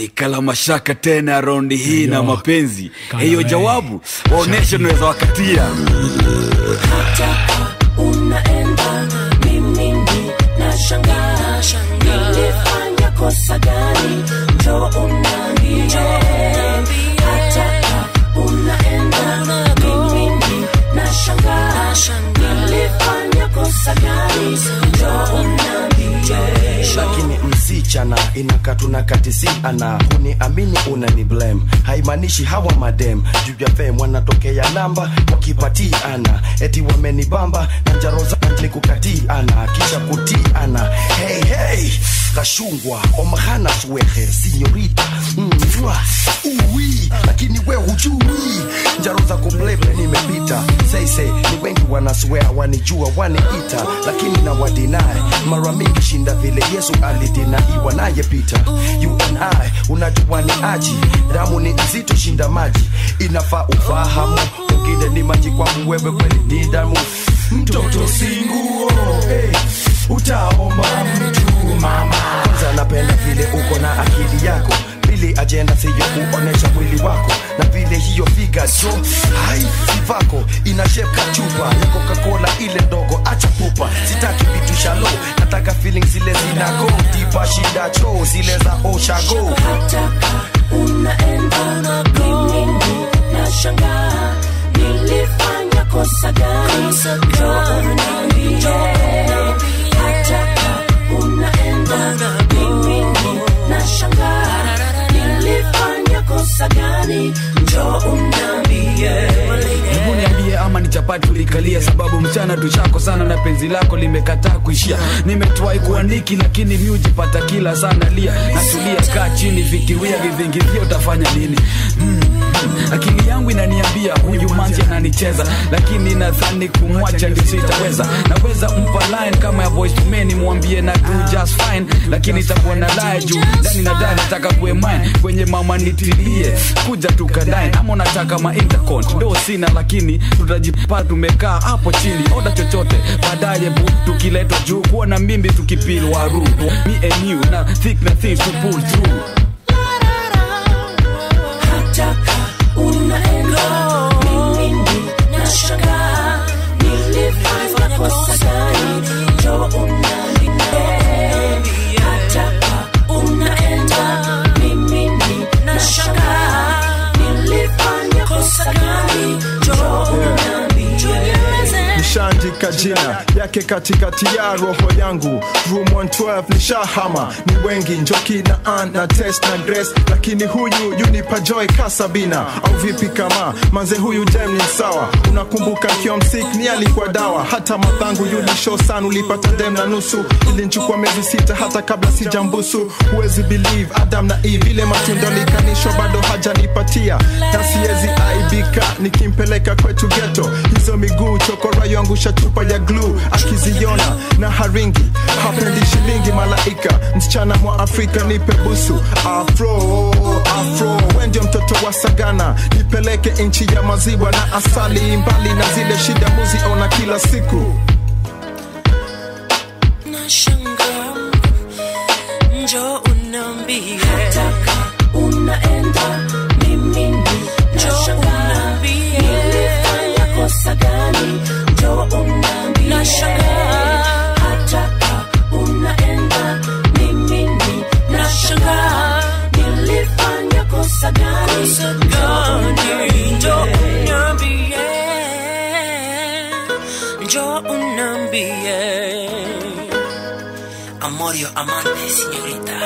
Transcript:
Nikala mashaka tena rondi hii na mapenzi. Hiyo jawabu waonesha naweza wakatia. Hata unaenda mimi nashangaa, nilifanya kosa gani? Njoo uniambie. Hata unaenda mimi nashangaa, nilifanya kosa gani? Njoo uniambie. Lakini msichana inakatuna katisiana, uniamini unani blame. Haimanishi hawa madem juu ya fame wanatokea namba wakipatiana, eti wamenibamba na njaroza nikukatiana kisha kutiana. Hey hey kashungwa omahana swehe sinyorita uwi, lakini we hujui njaroza kumlepe nimepita. Say ni wengi wanaswear wanijua waniita, lakini na wadinae mara mingi shinda vile Yesu alidinaiwa naye Peter. You and I unajua ni aji, damu ni nzito shinda maji, inafaa ufahamu ungine ni maji kwangu, wewe kweli ni damu. Mtoto singuo hey, utaomba mtu mama. Kwanza napenda vile uko na akili yako, pili agenda siyo kuonesha mwili wako, na vile hiyo figa jo hai sivako inashepka chupa ya Coca-Cola ile ndogo, acha pupa. Sitaki vitu shallow, nataka feelings zile zinako tipa shida cho zile za oshago. Hata unaenda mimi nashangaa, nilifanya kosa gani? Njoo uniambie. Hata unaenda mimi nashangaa, nilifanya kosa gani? Njoo uniambie. Hebu niambie ama ni chapati ulikalia, sababu mchana tushako sana na penzi lako limekataa kuishia. Nimetwai kuandiki lakini mimi hujipata kila sana lia. Natulia kaa chini fikiria vivingivyo utafanya nini? Akili yangu inaniambia huyu manzi ananicheza, lakini nadhani kumwacha ndio sitaweza. Naweza mpa line kama ya voice to me nimwambie na do just fine, lakini itakuwa na lie juu ndani na ndani nataka kuwe mine. Kwenye mama nitilie kuja tukadine, ama unataka ma intercont do sina, lakini tutajipata tumekaa hapo chini. Oda chochote baadaye tukiletwa juu, kuwa na mimbi tukipil waru. Me and you na thick na things to pull through. Hata unaenda mimi nashangaa, nilifanya kosa gani? Njoo uniambie. Hata unaenda mimi nashangaa, nilifanya kosa gani? Njoo uniambie. Nishaandika jina yake katikati ya roho yangu. Room 112 nishahama, ni wengi Njoki na Ann na Tess na Grace, lakini huyu yunipa joy kasabina. Au vipi kama manze huyu dem ni sawa? Unakumbuka kiom sick ni alikuwa dawa. Hata mathangu yulishow sana, ulipata dem na nusu. Ilinchukua miezi 6 hata kabla sijambusu. Huwezi believe Adam na Eve ile matunda likanishwa bado hajanipatia, na siwezi aibika nikimpeleka kwetu ghetto. Hizo miguu chokora yangu shatupa ya glue, akiziona na haringi hapendi shilingi. Malaika msichana mwa Afrika nipe busu. Afro wendio mtoto wa Sagana, nipeleke inchi ya maziwa na asali, mbali na zile shida muziona kila siku. Nashangaa, njoo uniambie. Hata unaenda mimi nashangaa, nilifanya kosa gani? Njoo uniambie. Nashangaa, hata unaenda mimi nashangaa, nilifanya kosa gani? Njoo uniambie. Njoo uniambie. Amor, yo amante, señorita.